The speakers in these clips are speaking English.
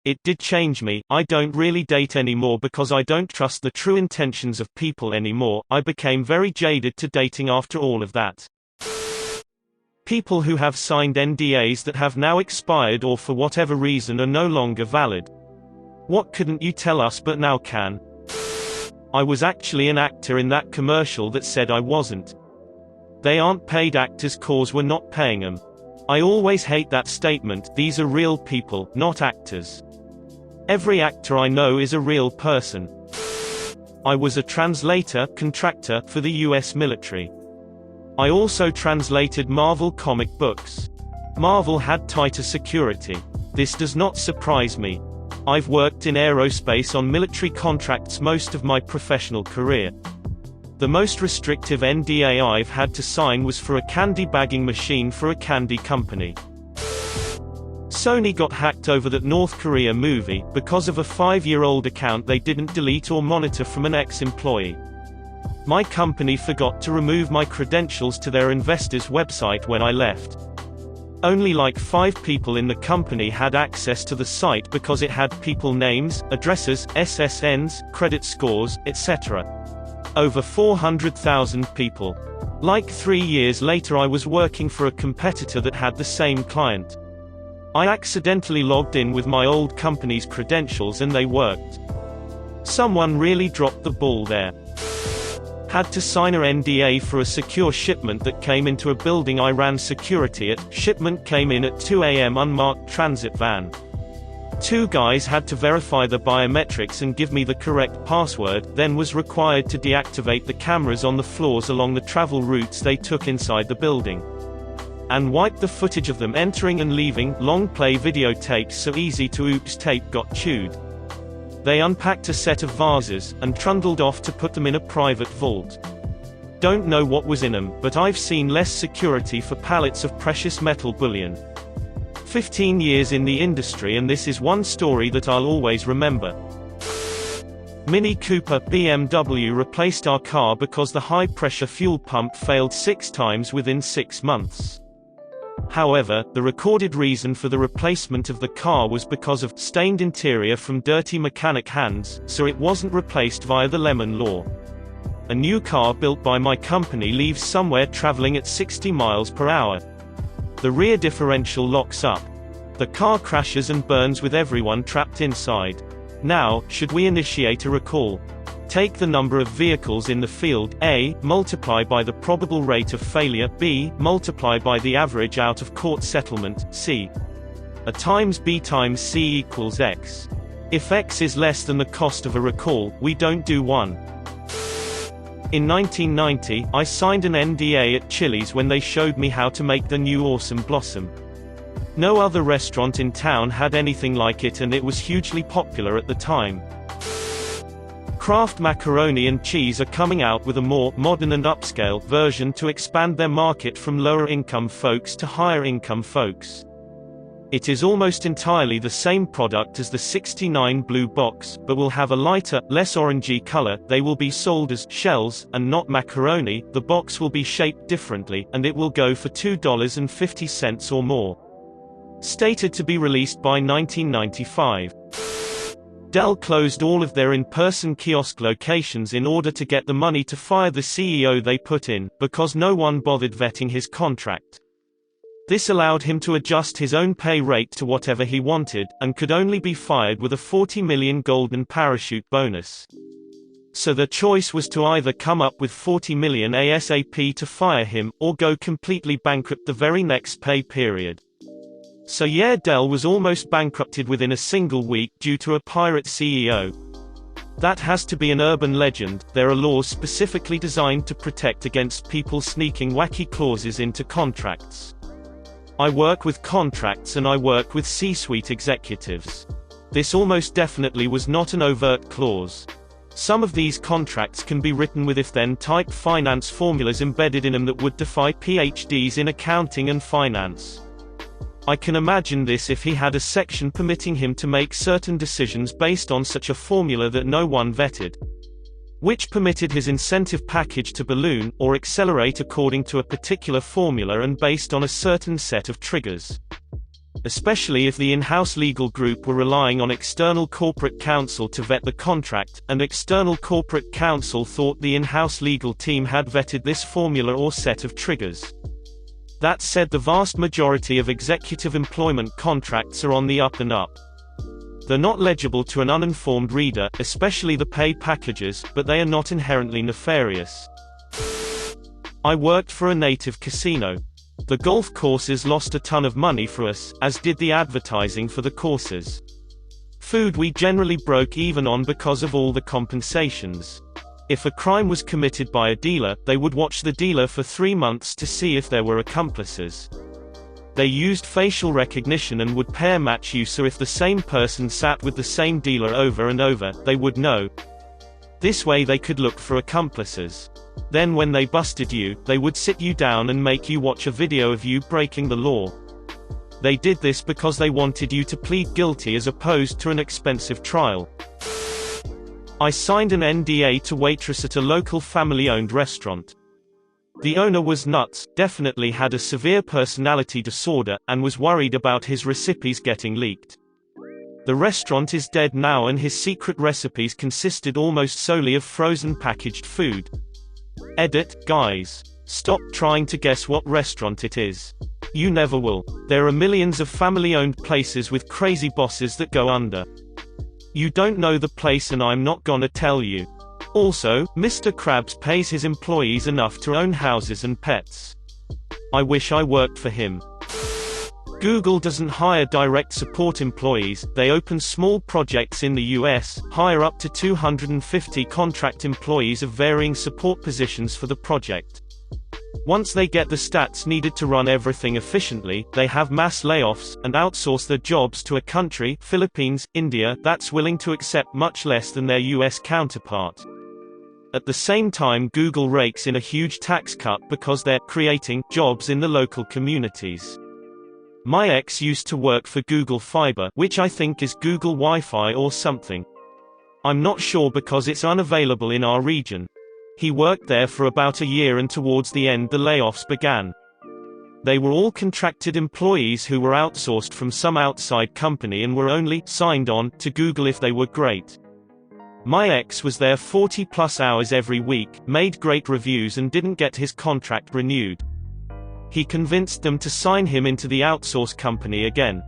It did change me. I don't really date anymore because I don't trust the true intentions of people anymore. I became very jaded to dating after all of that. People who have signed NDAs that have now expired or for whatever reason are no longer valid. What couldn't you tell us but now can? I was actually an actor in that commercial that said I wasn't. They aren't paid actors 'cause we're not paying them. I always hate that statement. These are real people, not actors. Every actor I know is a real person. I was a translator, contractor, for the US military. I also translated Marvel comic books. Marvel had tighter security. This does not surprise me. I've worked in aerospace on military contracts most of my professional career. The most restrictive NDA I've had to sign was for a candy bagging machine for a candy company. Sony got hacked over that North Korea movie, because of a 5-year-old account they didn't delete or monitor from an ex-employee. My company forgot to remove my credentials to their investors' website when I left. Only like 5 people in the company had access to the site because it had people names, addresses, SSNs, credit scores, etc. Over 400,000 people. Like 3 years later I was working for a competitor that had the same client. I accidentally logged in with my old company's credentials and they worked. Someone really dropped the ball there. Had to sign an NDA for a secure shipment that came into a building I ran security at. Shipment came in at 2 a.m. unmarked transit van. 2 guys had to verify the biometrics and give me the correct password, then was required to deactivate the cameras on the floors along the travel routes they took inside the building. And wipe the footage of them entering and leaving. Long play videotapes so easy to oops tape got chewed. They unpacked a set of vases, and trundled off to put them in a private vault. Don't know what was in them, but I've seen less security for pallets of precious metal bullion. 15 years in the industry and this is one story that I'll always remember. Mini Cooper BMW replaced our car because the high-pressure fuel pump failed 6 times within 6 months. However, the recorded reason for the replacement of the car was because of stained interior from dirty mechanic hands, so it wasn't replaced via the Lemon Law. A new car built by my company leaves somewhere traveling at 60 miles per hour. The rear differential locks up. The car crashes and burns with everyone trapped inside. Now, should we initiate a recall? Take the number of vehicles in the field, A, multiply by the probable rate of failure, B, multiply by the average out-of-court settlement, C. A times B times C equals X. If X is less than the cost of a recall, we don't do one. In 1990, I signed an NDA at Chili's when they showed me how to make the new Awesome Blossom. No other restaurant in town had anything like it and it was hugely popular at the time. Kraft Macaroni and Cheese are coming out with a more modern and upscale version to expand their market from lower-income folks to higher-income folks. It is almost entirely the same product as the 69 blue box, but will have a lighter, less orangey color. They will be sold as shells, and not macaroni. The box will be shaped differently, and it will go for $2.50 or more. Stated to be released by 1995. Dell closed all of their in-person kiosk locations in order to get the money to fire the CEO they put in, because no one bothered vetting his contract. This allowed him to adjust his own pay rate to whatever he wanted, and could only be fired with a $40 million golden parachute bonus. So the choice was to either come up with $40 million ASAP to fire him, or go completely bankrupt the very next pay period. So yeah, Dell was almost bankrupted within a single week due to a pirate CEO. That has to be an urban legend. There are laws specifically designed to protect against people sneaking wacky clauses into contracts. I work with contracts and I work with C-suite executives. This almost definitely was not an overt clause. Some of these contracts can be written with if-then type finance formulas embedded in them that would defy PhDs in accounting and finance. I can imagine this if he had a section permitting him to make certain decisions based on such a formula that no one vetted, which permitted his incentive package to balloon, or accelerate according to a particular formula and based on a certain set of triggers. especially if the in-house legal group were relying on external corporate counsel to vet the contract, and external corporate counsel thought the in-house legal team had vetted this formula or set of triggers. That said, the vast majority of executive employment contracts are on the up and up. They're not legible to an uninformed reader, especially the pay packages, but they are not inherently nefarious. I worked for a native casino. The golf courses lost a ton of money for us, as did the advertising for the courses. Food we generally broke even on because of all the compensations. If a crime was committed by a dealer, they would watch the dealer for 3 months to see if there were accomplices. They used facial recognition and would pair match you, so if the same person sat with the same dealer over and over, they would know. This way they could look for accomplices. Then when they busted you, they would sit you down and make you watch a video of you breaking the law. They did this because they wanted you to plead guilty as opposed to an expensive trial. I signed an NDA to waitress at a local family-owned restaurant. The owner was nuts, definitely had a severe personality disorder, and was worried about his recipes getting leaked. The restaurant is dead now, and his secret recipes consisted almost solely of frozen packaged food. Edit, guys. Stop trying to guess what restaurant it is. You never will. There are millions of family-owned places with crazy bosses that go under. You don't know the place, and I'm not gonna tell you. Also, Mr. Krabs pays his employees enough to own houses and pets. I wish I worked for him. Google doesn't hire direct support employees, they open small projects in the US, hire up to 250 contract employees of varying support positions for the project. Once they get the stats needed to run everything efficiently, they have mass layoffs, and outsource their jobs to a country, Philippines, India, that's willing to accept much less than their US counterpart. At the same time, Google rakes in a huge tax cut because they're creating jobs in the local communities. My ex used to work for Google Fiber, which I think is Google Wi-Fi or something. I'm not sure because it's unavailable in our region. He worked there for about a year, and towards the end the layoffs began. They were all contracted employees who were outsourced from some outside company and were only signed on to Google if they were great. My ex was there 40+ hours every week, made great reviews, and didn't get his contract renewed. He convinced them to sign him into the outsource company again.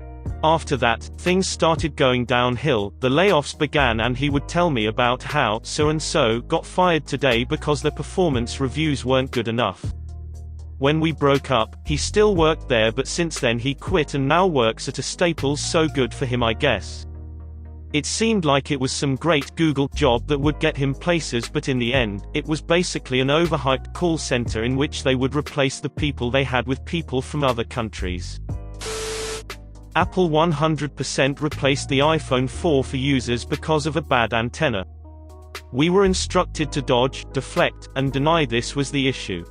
After that, things started going downhill, the layoffs began, and he would tell me about how so-and-so got fired today because their performance reviews weren't good enough. When we broke up, he still worked there, but since then he quit and now works at a Staples, so good for him, I guess. It seemed like it was some great Google job that would get him places, but in the end, it was basically an overhyped call center in which they would replace the people they had with people from other countries. Apple 100% replaced the iPhone 4 for users because of a bad antenna. We were instructed to dodge, deflect, and deny this was the issue.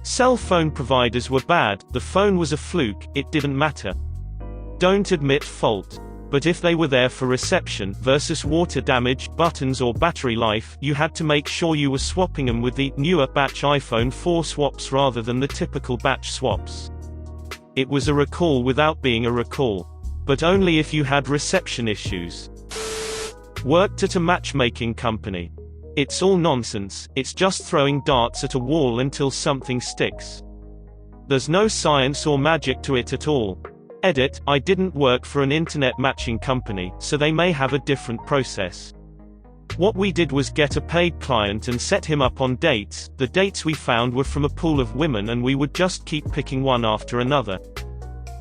Cell phone providers were bad, the phone was a fluke, it didn't matter. Don't admit fault. But if they were there for reception versus water damage, buttons, or battery life, you had to make sure you were swapping them with the newer batch iPhone 4 swaps rather than the typical batch swaps. It was a recall without being a recall. But only if you had reception issues. Worked at a matchmaking company. It's all nonsense, it's just throwing darts at a wall until something sticks. There's no science or magic to it at all. Edit, I didn't work for an internet matching company, so they may have a different process. What we did was get a paid client and set him up on dates. The dates we found were from a pool of women, and we would just keep picking one after another.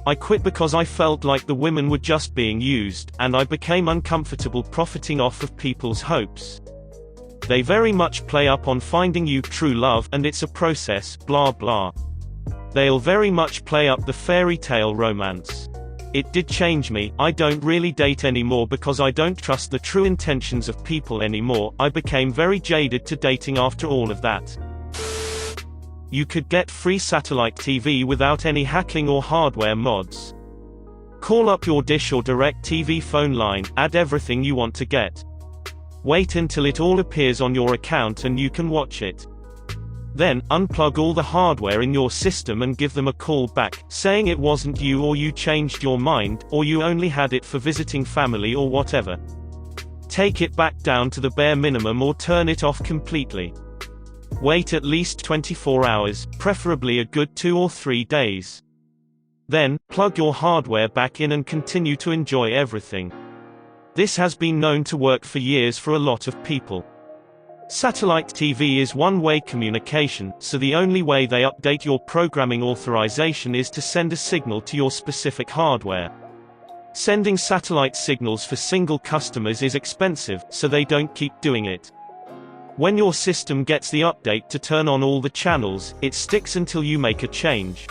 I quit because I felt like the women were just being used, and I became uncomfortable profiting off of people's hopes. They very much play up on finding you true love, and it's a process, blah blah. They'll very much play up the fairy tale romance. It did change me. I don't really date anymore because I don't trust the true intentions of people anymore. I became very jaded to dating after all of that. You could get free satellite TV without any hacking or hardware mods. Call up your Dish or DirecTV phone line, add everything you want to get. Wait until it all appears on your account and you can watch it. Then, unplug all the hardware in your system and give them a call back, saying it wasn't you, or you changed your mind, or you only had it for visiting family or whatever. Take it back down to the bare minimum or turn it off completely. Wait at least 24 hours, preferably a good 2 or 3 days. Then, plug your hardware back in and continue to enjoy everything. This has been known to work for years for a lot of people. Satellite TV is one-way communication, so the only way they update your programming authorization is to send a signal to your specific hardware. Sending satellite signals for single customers is expensive, so they don't keep doing it. When your system gets the update to turn on all the channels, it sticks until you make a change.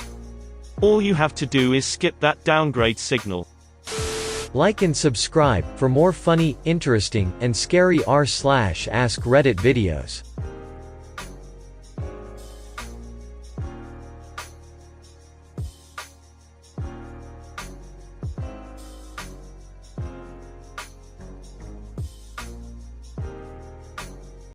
All you have to do is skip that downgrade signal. Like and subscribe for more funny, interesting, and scary r/ask Reddit videos.